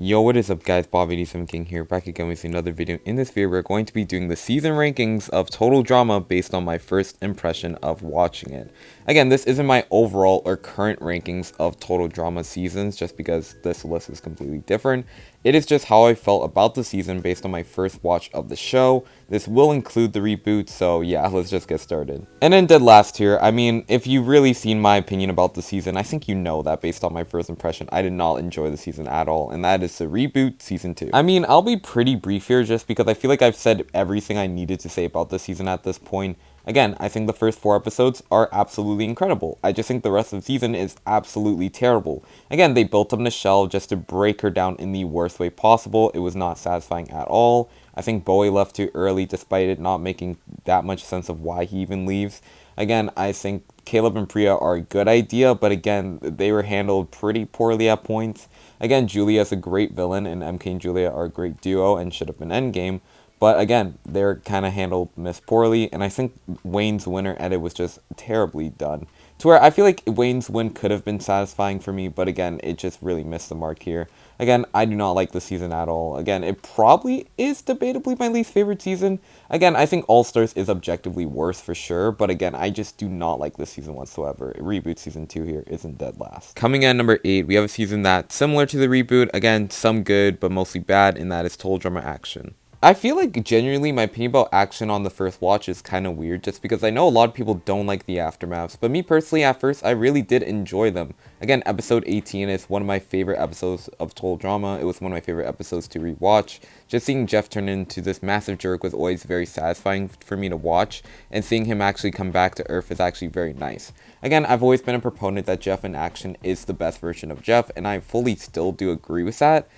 Yo, what is up guys, Bob87 King here, back again with another video. In this video, we're going to be doing the season rankings of Total Drama based on my first impression of watching it. Again, this isn't my overall or current rankings of Total Drama seasons, just because this list is completely different. It is just how I felt about the season based on my first watch of the show. This will include the reboot, so yeah, let's just get started. And then dead last here, I mean, if you've really seen my opinion about the season, I think you know that based on my first impression, I did not enjoy the season at all, and that is the Reboot Season 2. I mean, I'll be pretty brief here just because I feel like I've said everything I needed to say about the season at this point. Again, I think the first 4 episodes are absolutely incredible. I just think the rest of the season is absolutely terrible. Again, they built up Nichelle just to break her down in the worst way possible. It was not satisfying at all. I think Bowie left too early despite it not making that much sense of why he even leaves. Again, I think Caleb and Priya are a good idea, but again, they were handled pretty poorly at points. Again, Julia is a great villain, and MK and Julia are a great duo and should have been endgame. But again, they're kind of handled poorly, and I think Wayne's winner edit was just terribly done. To where I feel like Wayne's win could have been satisfying for me, but again, it just really missed the mark here. Again, I do not like the season at all. Again, it probably is debatably my least favorite season. Again, I think AllStars is objectively worse for sure, but again, I just do not like this season whatsoever. Reboot Season 2 here isn't dead last. Coming in at number 8, we have a season that's similar to the reboot. Again, some good, but mostly bad, and that is Total Drama Action. I feel like genuinely my opinion about Action on the first watch is kind of weird just because I know a lot of people don't like the aftermaths, but me personally at first I really did enjoy them. Again, episode 18 is one of my favorite episodes of Total Drama. It was one of my favorite episodes to rewatch. Just seeing Jeff turn into this massive jerk was always very satisfying for me to watch, and seeing him actually come back to Earth is actually very nice. Again, I've always been a proponent that Jeff in Action is the best version of Jeff, and I fully still do agree with that.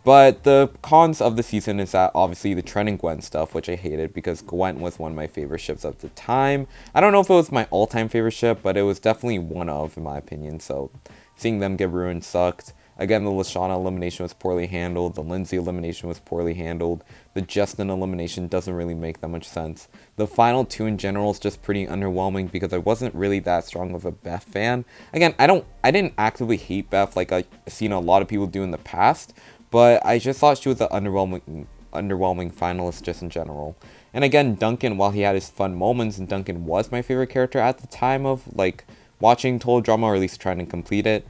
But the cons of the season is that obviously the Tren and Gwen stuff, which I hated because Gwen was one of my favorite ships at the time. I don't know if it was my all-time favorite ship, but it was definitely one of, in my opinion. So seeing them get ruined sucked. Again, the Lashana elimination was poorly handled. The Lindsay elimination was poorly handled. The Justin elimination doesn't really make that much sense. The final 2 in general is just pretty underwhelming because I wasn't really that strong of a Beth fan. Again, I didn't actively hate Beth like I've seen a lot of people do in the past, but I just thought she was an underwhelming finalist just in general. And again, Duncan, while he had his fun moments, and Duncan was my favorite character at the time of like watching Total Drama, or at least trying to complete it.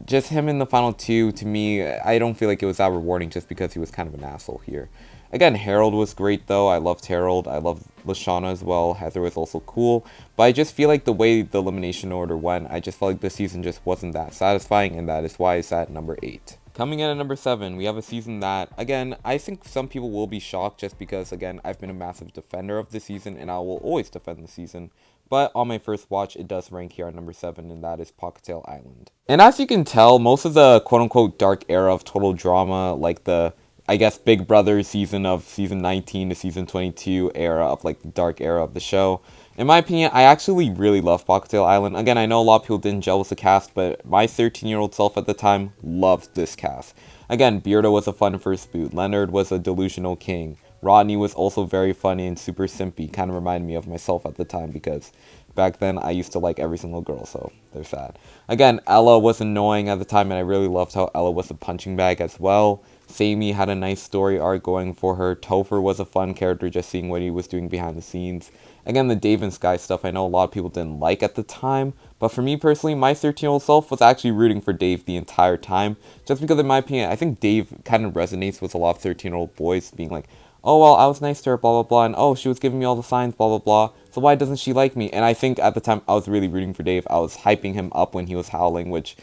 Just him in the final 2, to me, I don't feel like it was that rewarding just because he was kind of an asshole here. Again, Harold was great though. I loved Harold. I loved Lashana as well. Heather was also cool. But I just feel like the way the elimination order went, I just felt like the season just wasn't that satisfying, and that is why it's at number 8. Coming in at number 7, we have a season that, again, I think some people will be shocked just because, again, I've been a massive defender of the season, and I will always defend the season. But on my first watch, it does rank here at number 7, and that is Pockettail Island. And as you can tell, most of the quote-unquote dark era of Total Drama, like the, I guess, Big Brother season of season 19 to season 22 era of, like, the dark era of the show, in my opinion, I actually really love Pockettail Island. Again, I know a lot of people didn't gel with the cast, but my 13-year-old self at the time loved this cast. Again, Beardo was a fun first boot. Leonard was a delusional king. Rodney was also very funny and super simpy. Kind of reminded me of myself at the time because back then I used to like every single girl, so there's that. Again, Ella was annoying at the time, and I really loved how Ella was a punching bag as well. Sammy had a nice story arc going for her. Topher was a fun character, just seeing what he was doing behind the scenes. Again, the Dave and Sky stuff I know a lot of people didn't like at the time, but for me personally, my 13-year-old self was actually rooting for Dave the entire time, just because in my opinion, I think Dave kind of resonates with a lot of 13-year-old boys being like, oh, well, I was nice to her, blah, blah, blah, and oh, she was giving me all the signs, blah, blah, blah, so why doesn't she like me? And I think at the time, I was really rooting for Dave. I was hyping him up when he was howling, which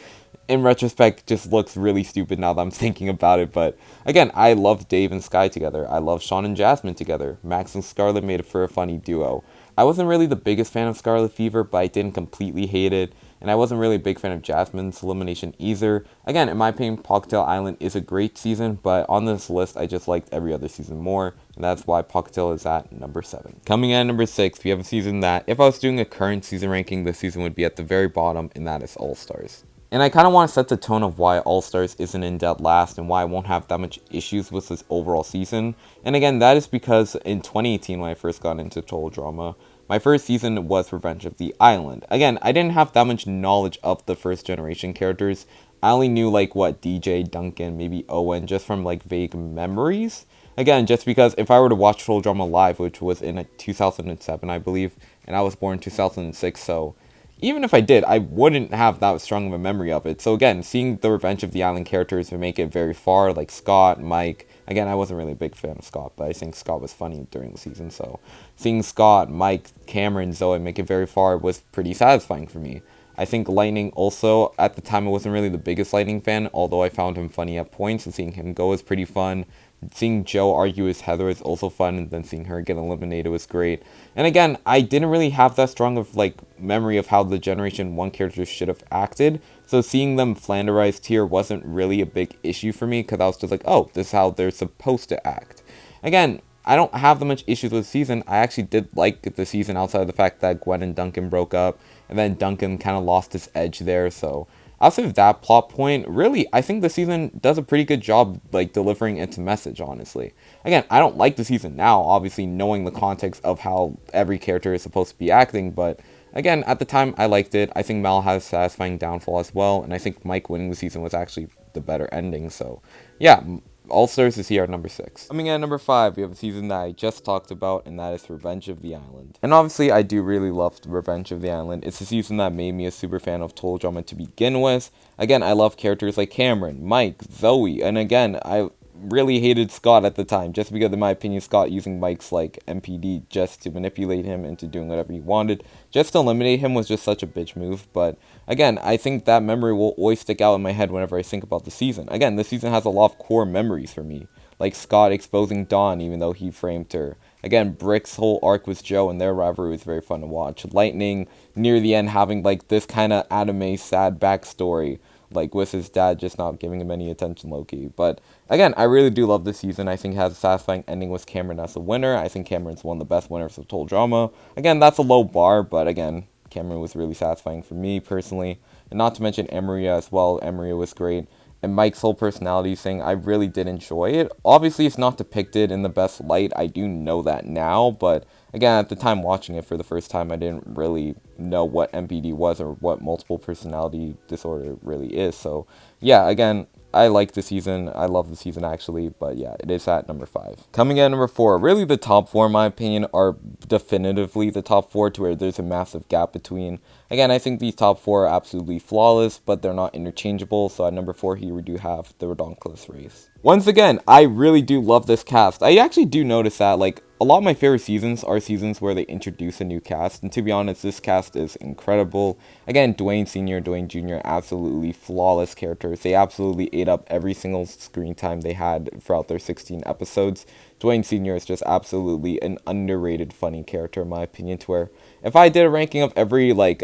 in retrospect just looks really stupid now that I'm thinking about it. But again, I love Dave and Sky together. I love Sean and Jasmine together. Max and Scarlett made it for a funny duo. I wasn't really the biggest fan of Scarlet Fever, but I didn't completely hate it. And I wasn't really a big fan of Jasmine's elimination either. Again, in my opinion, Pockettail Island is a great season, but on this list, I just liked every other season more, and that's why Pockettail is at number 7. Coming in at number 6, we have a season that, if I was doing a current season ranking, this season would be at the very bottom, and that is AllStars. And I kind of want to set the tone of why AllStars isn't in dead last and why I won't have that much issues with this overall season. And again, that is because in 2018, when I first got into Total Drama, my first season was Revenge of the Island. Again, I didn't have that much knowledge of the first generation characters. I only knew like what DJ, Duncan, maybe Owen, just from like vague memories. Again, just because if I were to watch Total Drama live, which was in 2007, I believe, and I was born in 2006, so even if I did, I wouldn't have that strong of a memory of it. So again, seeing the Revenge of the Island characters would make it very far, like Scott, Mike. Again, I wasn't really a big fan of Scott, but I think Scott was funny during the season. So seeing Scott, Mike, Cameron, Zoe make it very far was pretty satisfying for me. I think Lightning also, at the time, I wasn't really the biggest Lightning fan, although I found him funny at points, and seeing him go was pretty fun. Seeing Joe argue with Heather is also fun, and then seeing her get eliminated was great. And again, I didn't really have that strong of like memory of how the Generation 1 characters should have acted, so seeing them flanderized here wasn't really a big issue for me, because I was just like, oh, this is how they're supposed to act. Again, I don't have that much issues with the season. I actually did like the season outside of the fact that Gwen and Duncan broke up, and then Duncan kind of lost his edge there, so outside of that plot point, really, I think the season does a pretty good job, like, delivering its message, honestly. Again, I don't like the season now, obviously, knowing the context of how every character is supposed to be acting, but again, at the time, I liked it. I think Mal has a satisfying downfall as well, and I think Mike winning the season was actually the better ending, so yeah, AllStars is here at number 6. Coming in at number 5, we have a season that I just talked about, and that is Revenge of the Island. And obviously, I do really love Revenge of the Island. It's a season that made me a super fan of Total Drama to begin with. Again, I love characters like Cameron, Mike, Zoe, and again, I really hated Scott at the time, just because in my opinion Scott using Mike's like MPD just to manipulate him into doing whatever he wanted, just to eliminate him was just such a bitch move. But again, I think that memory will always stick out in my head whenever I think about the season. Again, the season has a lot of core memories for me, like Scott exposing Dawn even though he framed her. Again, Brick's whole arc with Joe and their rivalry was very fun to watch. Lightning near the end having like this kind of anime sad backstory, like with his dad just not giving him any attention low-key. But again, I really do love this season. I think it has a satisfying ending with Cameron as a winner. I think Cameron's one of the best winners of Total Drama. Again, that's a low bar, but again, Cameron was really satisfying for me personally. And not to mention Emeria as well. Emeria was great. And Mike's whole personality thing, I really did enjoy it. Obviously, it's not depicted in the best light. I do know that now, but again, at the time watching it for the first time, I didn't really know what MPD was or what multiple personality disorder really is. So yeah, again, I like the season. I love the season actually, but yeah, it is at number 5. Coming in at number 4, really the top 4 in my opinion are definitively the top 4 to where there's a massive gap between. Again, I think these top 4 are absolutely flawless, but they're not interchangeable. So at number 4 here we do have the Redonkulous race. Once again, I really do love this cast. I actually do notice that like a lot of my favorite seasons are seasons where they introduce a new cast, and to be honest, this cast is incredible. Again, Dwayne Sr., Dwayne Jr., absolutely flawless characters. They absolutely ate up every single screen time they had throughout their 16 episodes. Dwayne Sr. is just absolutely an underrated funny character in my opinion, to where if I did a ranking of every like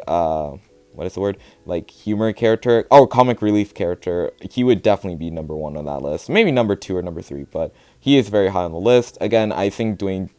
what is the word? Like humor character, or comic relief character, he would definitely be number 1 on that list. Maybe number 2 or number 3, but he is very high on the list. Again, I think Dwayne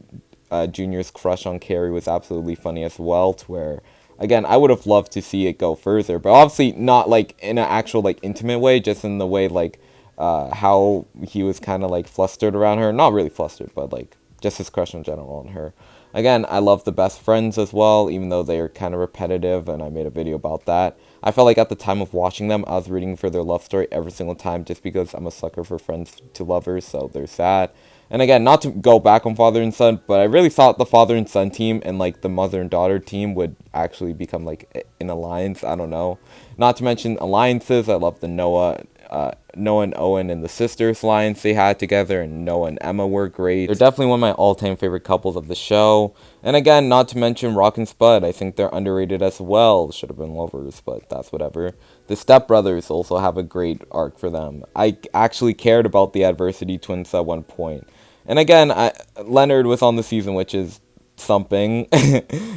Jr.'s crush on Carrie was absolutely funny as well, to where, again, I would have loved to see it go further, but obviously not like in an actual like intimate way, just in the way like how he was kind of like flustered around her. Not really flustered, but like just his crush in general on her. Again, I love the best friends as well, even though they are kind of repetitive, and I made a video about that. I felt like at the time of watching them, I was rooting for their love story every single time, just because I'm a sucker for friends to lovers, so there's that. And again, not to go back on father and son, but I really thought the father and son team and like the mother and daughter team would actually become like an alliance. I don't know. Not to mention alliances. I love the Noah and Owen and the sisters alliance they had together, and Noah and Emma were great. They're definitely one of my all-time favorite couples of the show. And again, not to mention Rock and Spud. I think they're underrated as well. Should have been lovers, but that's whatever. The Step Brothers also have a great arc for them. I actually cared about the Adversity Twins at one point. And again, Leonard was on the season, which is something.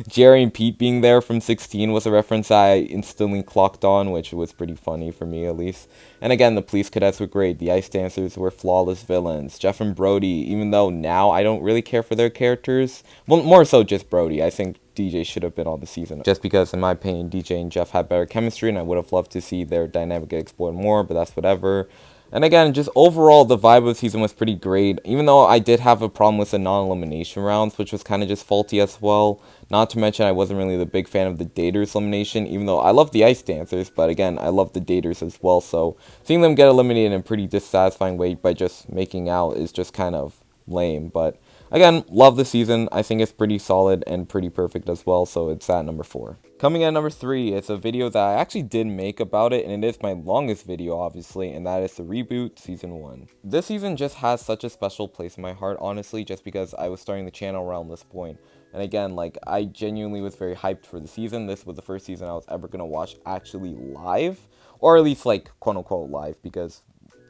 Jerry and Pete being there from 16 was a reference I instantly clocked on, which was pretty funny for me at least. And again, the police cadets were great. The ice dancers were flawless villains. Jeff and Brody, even though now I don't really care for their characters, well, more so just Brody. I think DJ should have been on the season, just because in my opinion DJ and Jeff had better chemistry, and I would have loved to see their dynamic get explored more, but that's whatever. And again, just overall, the vibe of the season was pretty great, even though I did have a problem with the non-elimination rounds, which was kind of just faulty as well. Not to mention, I wasn't really the big fan of the daters elimination, even though I love the ice dancers, but again, I love the daters as well, so seeing them get eliminated in a pretty dissatisfying way by just making out is just kind of lame. But again, love the season. I think it's pretty solid and pretty perfect as well, so it's at number 4. Coming in at number 3, it's a video that I actually did make about it, and it is my longest video, obviously, and that is the Reboot Season 1. This season just has such a special place in my heart, honestly, just because I was starting the channel around this point. And again, like, I genuinely was very hyped for the season. This was the first season I was ever going to watch actually live, or at least, like, quote-unquote live, because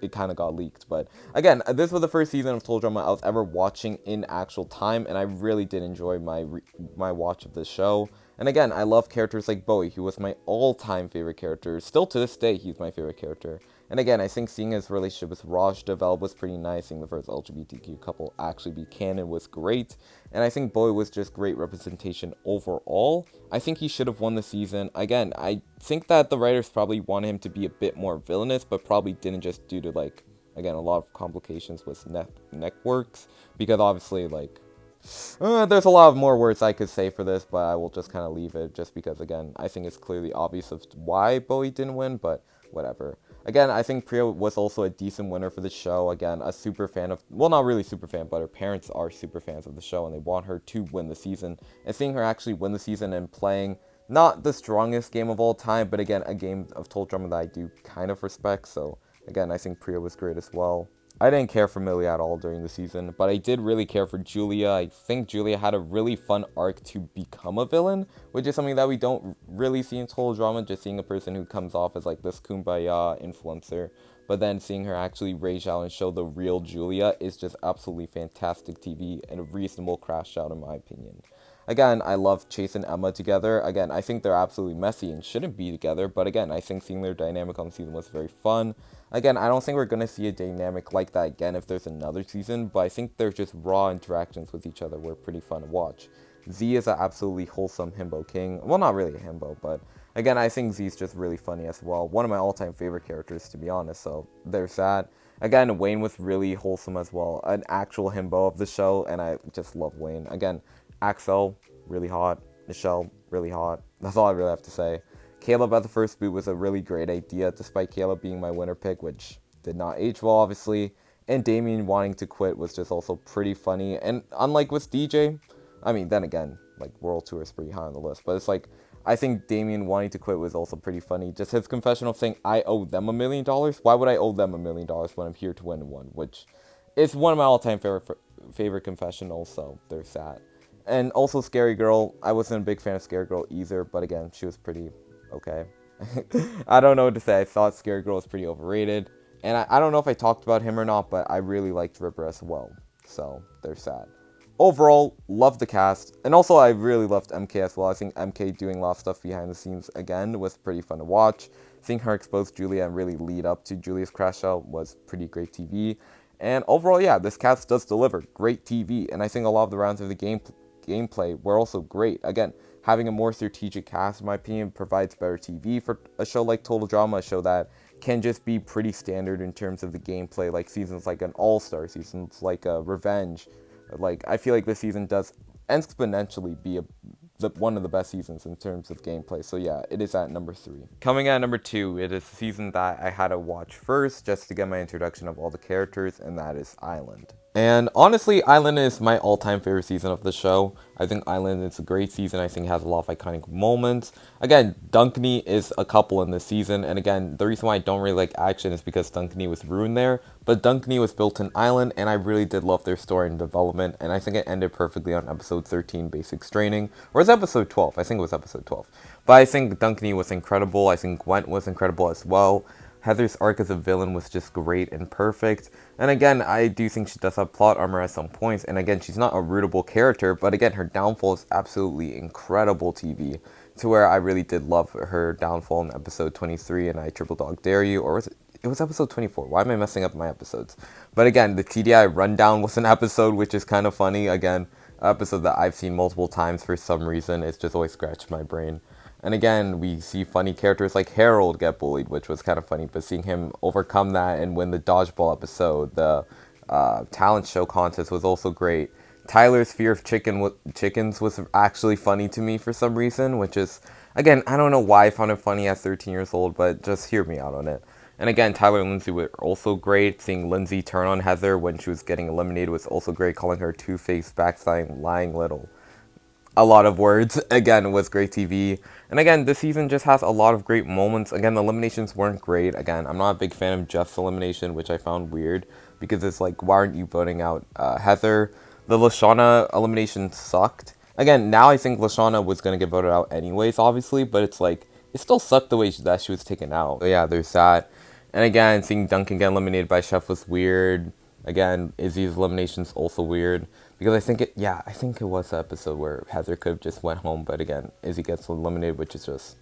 it kind of got leaked. But again, this was the first season of Total Drama I was ever watching in actual time, and I really did enjoy my watch of this show. And again, I love characters like Bowie, who was my all-time favorite character. Still to this day, he's my favorite character. And again, I think seeing his relationship with Raj develop was pretty nice. Seeing the first LGBTQ couple actually be canon was great. And I think Bowie was just great representation overall. I think he should have won the season. Again, I think that the writers probably wanted him to be a bit more villainous, but probably didn't, just due to, like, again, a lot of complications with networks. Because obviously, like, there's a lot of more words I could say for this, but I will just kind of leave it just because, again, I think it's clearly obvious of why Bowie didn't win, but whatever. Again, I think Priya was also a decent winner for the show. Again, a super fan of, well, not really super fan, but her parents are super fans of the show, and they want her to win the season. And seeing her actually win the season and playing not the strongest game of all time, but again, a game of Total Drama that I do kind of respect. So, again, I think Priya was great as well. I didn't care for Millie at all during the season, but I did really care for Julia. I think Julia had a really fun arc to become a villain, which is something that we don't really see in Total Drama, just seeing a person who comes off as like this kumbaya influencer, but then seeing her actually rage out and show the real Julia is just absolutely fantastic TV and a reasonable crash out in my opinion. Again, I love Chase and Emma together. Again, I think they're absolutely messy and shouldn't be together, but again, I think seeing their dynamic on the season was very fun. Again, I don't think we're going to see a dynamic like that again if there's another season, but I think their just raw interactions with each other were pretty fun to watch. Z is an absolutely wholesome himbo king. Well, not really a himbo, but again, I think Z's just really funny as well. One of my all-time favorite characters, to be honest, so there's that. Again, Wayne was really wholesome as well. An actual himbo of the show, and I just love Wayne. Again, Axel, really hot. Michelle, really hot. That's all I really have to say. Caleb at the first boot was a really great idea, despite Caleb being my winner pick, which did not age well, obviously. And Damien wanting to quit was just also pretty funny. And unlike with DJ, I mean, then again, like, World Tour is pretty high on the list. But it's like, I think Damien wanting to quit was also pretty funny. Just his confession of saying, I owe them $1 million. Why would I owe them $1 million when I'm here to win one? Which is one of my all-time favorite confessionals, so there's that. And also Scary Girl. I wasn't a big fan of Scary Girl either, but again, she was pretty okay. I don't know what to say. I thought Scary Girl was pretty overrated. And I don't know if I talked about him or not, but I really liked Ripper as well. So, there's that. Overall, loved the cast. And also, I really loved MK as well. I think MK doing a lot of stuff behind the scenes, again, was pretty fun to watch. Seeing her expose Julia and really lead up to Julia's crash out was pretty great TV. And overall, yeah, this cast does deliver great TV. And I think a lot of the rounds of the gameplay were also great. Again, having a more strategic cast, in my opinion, provides better TV for a show like Total Drama, a show that can just be pretty standard in terms of the gameplay, like seasons like an AllStar, seasons like Revenge. Like, I feel like this season does exponentially be one of the best seasons in terms of gameplay. So yeah, it is at number 3. Coming at number 2, it is the season that I had to watch first just to get my introduction of all the characters, and that is Island. And honestly, Island is my all-time favorite season of the show. I think Island is a great season. I think it has a lot of iconic moments. Again, Dunkney is a couple in this season. And again, the reason why I don't really like Action is because Dunkney was ruined there. But Dunkney was built in Island, and I really did love their story and development. And I think it ended perfectly on episode 13, Basics Training. Or was it episode 12? I think it was episode 12. But I think Dunkney was incredible. I think Gwent was incredible as well. Heather's arc as a villain was just great and perfect. And again, I do think she does have plot armor at some points. And again, she's not a rootable character, but again, her downfall is absolutely incredible TV. To where I really did love her downfall in episode 23 and I Triple Dog Dare You. Or was it? It was episode 24. Why am I messing up my episodes? But again, the TDI rundown was an episode which is kind of funny. Again, an episode that I've seen multiple times for some reason. It's just always scratched my brain. And again, we see funny characters like Harold get bullied, which was kind of funny. But seeing him overcome that and win the dodgeball episode, the talent show contest was also great. Tyler's fear of chickens was actually funny to me for some reason, which is, again, I don't know why I found it funny at 13 years old, but just hear me out on it. And again, Tyler and Lindsay were also great. Seeing Lindsay turn on Heather when she was getting eliminated was also great, calling her two-faced, backstabbing, lying little. A lot of words. Again, was great TV. And again, this season just has a lot of great moments. Again, the eliminations weren't great. Again, I'm not a big fan of Jeff's elimination, which I found weird because it's like, why aren't you voting out Heather? The Lashana elimination sucked. Again, now I think Lashana was going to get voted out anyways, obviously, but it's like, it still sucked the way that she was taken out. So yeah, there's that. And again, seeing Duncan get eliminated by Chef was weird. Again, Izzy's elimination's also weird. Because I think it was the episode where Heather could have just went home, but again, Izzy gets eliminated, which is just,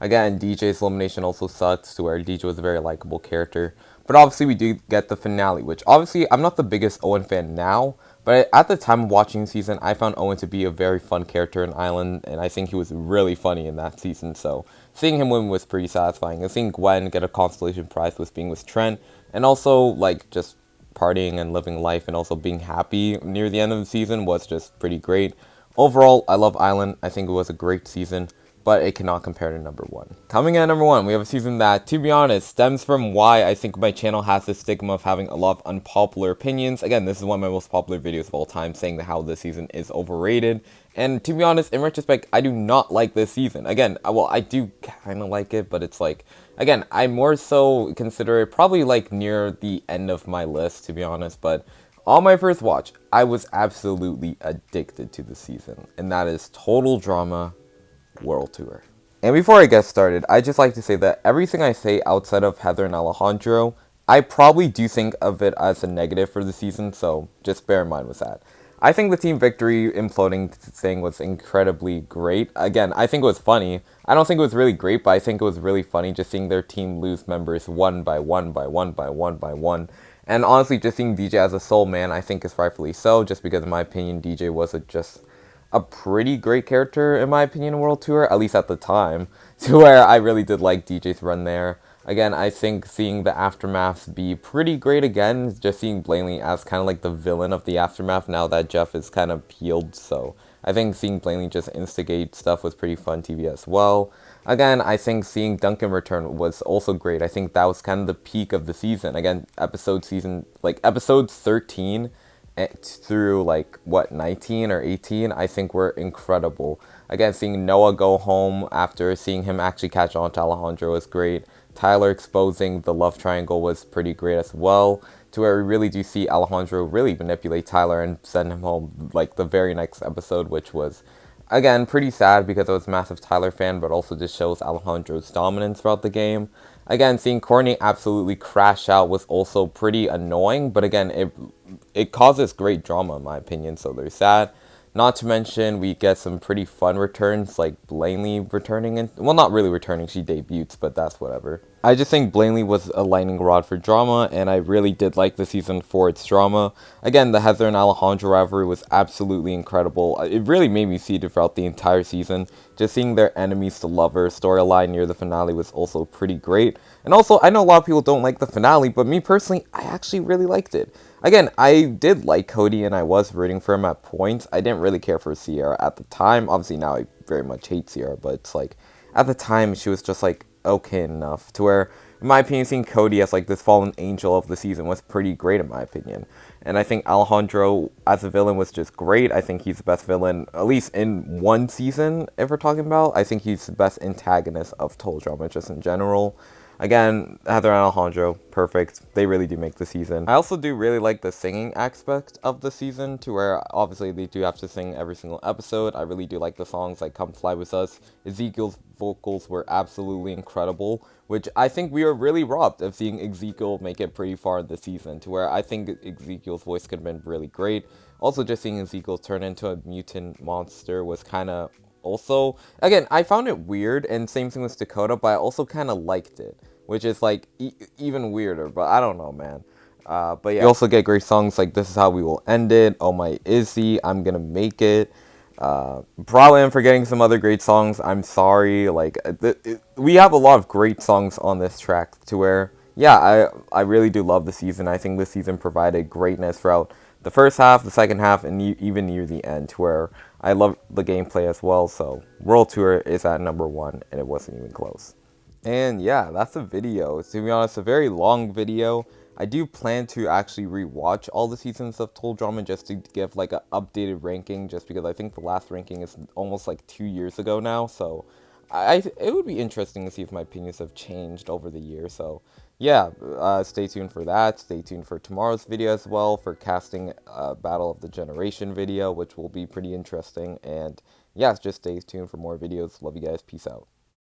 Again, DJ's elimination also sucks, to where DJ was a very likable character. But obviously, we do get the finale, which obviously, I'm not the biggest Owen fan now, but at the time of watching the season, I found Owen to be a very fun character in Island, and I think he was really funny in that season, so seeing him win was pretty satisfying. And seeing Gwen get a consolation prize with being with Trent, and also, like, just partying and living life and also being happy near the end of the season was just pretty great. Overall, I love Island. I think it was a great season, but it cannot compare to number one. Coming at number one, we have a season that, to be honest, stems from why I think my channel has the stigma of having a lot of unpopular opinions. Again, this is one of my most popular videos of all time, saying that how this season is overrated. And to be honest, in retrospect, I do not like this season. Again, well, I do kind of like it, but it's like, again, I more so consider it probably like near the end of my list, to be honest. But on my first watch, I was absolutely addicted to the season, and that is Total Drama World Tour. And before I get started, I'd just like to say that everything I say outside of Heather and Alejandro, I probably do think of it as a negative for the season, so just bear in mind with that. I think the team victory imploding thing was incredibly great. Again, I think it was funny. I don't think it was really great, but I think it was really funny just seeing their team lose members one by one by one by one by one. And honestly, just seeing DJ as a soul man, I think is rightfully so, just because in my opinion, DJ was just a pretty great character, in my opinion, in World Tour, at least at the time, to where I really did like DJ's run there. Again, I think seeing the Aftermath be pretty great again, just seeing Blaney as kind of like the villain of the Aftermath now that Jeff is kind of peeled, so I think seeing Blaney just instigate stuff was pretty fun TV as well. Again, I think seeing Duncan return was also great. I think that was kind of the peak of the season. Again, episode 13 through like what 19 or 18 I think were incredible. Again, seeing Noah go home after seeing him actually catch on to Alejandro was great. Tyler exposing the love triangle was pretty great as well, to where we really do see Alejandro really manipulate Tyler and send him home like the very next episode, which was again pretty sad because I was a massive Tyler fan, but also just shows Alejandro's dominance throughout the game. Again, seeing Courtney absolutely crash out was also pretty annoying, but again, it causes great drama in my opinion, so there's that. Not to mention, we get some pretty fun returns, like Blaney returning, and well, not really returning, she debuts, but that's whatever. I just think Blaney was a lightning rod for drama, and I really did like the season for its drama. Again, the Heather and Alejandro rivalry was absolutely incredible. It really made me see it throughout the entire season. Just seeing their enemies to lovers storyline near the finale was also pretty great. And also, I know a lot of people don't like the finale, but me personally, I actually really liked it. Again, I did like Cody and I was rooting for him at points. I didn't really care for Sierra at the time. Obviously now I very much hate Sierra, but it's like, at the time she was just like okay enough, to where, in my opinion, seeing Cody as like this fallen angel of the season was pretty great in my opinion. And I think Alejandro as a villain was just great. I think he's the best villain, at least in one season, if we're talking about. I think he's the best antagonist of Total Drama just in general. Again, Heather and Alejandro, perfect. They really do make the season. I also do really like the singing aspect of the season, to where obviously they do have to sing every single episode. I really do like the songs like Come Fly With Us. Ezekiel's vocals were absolutely incredible, which I think we were really robbed of seeing Ezekiel make it pretty far in the season, to where I think Ezekiel's voice could have been really great. Also, just seeing Ezekiel turn into a mutant monster was kind of also, again, I found it weird, and same thing with Dakota, but I also kind of liked it, which is like even weirder, but I don't know, man. But yeah, you also get great songs like This Is How We Will End It, Oh My Izzy, I'm Gonna Make It. Probably I'm forgetting some other great songs, I'm sorry. Like, we have a lot of great songs on this track, to where, yeah, I really do love the season. I think this season provided greatness throughout the first half, the second half, and even near the end, where I love the gameplay as well. So World Tour is at number one, and it wasn't even close. And yeah, that's a video. To be honest, a very long video. I do plan to actually rewatch all the seasons of Total Drama just to give like an updated ranking, just because I think the last ranking is almost like 2 years ago now. So it would be interesting to see if my opinions have changed over the years. So yeah, stay tuned for that. Stay tuned for tomorrow's video as well for casting Battle of the Generation video, which will be pretty interesting. And yeah, just stay tuned for more videos. Love you guys. Peace out.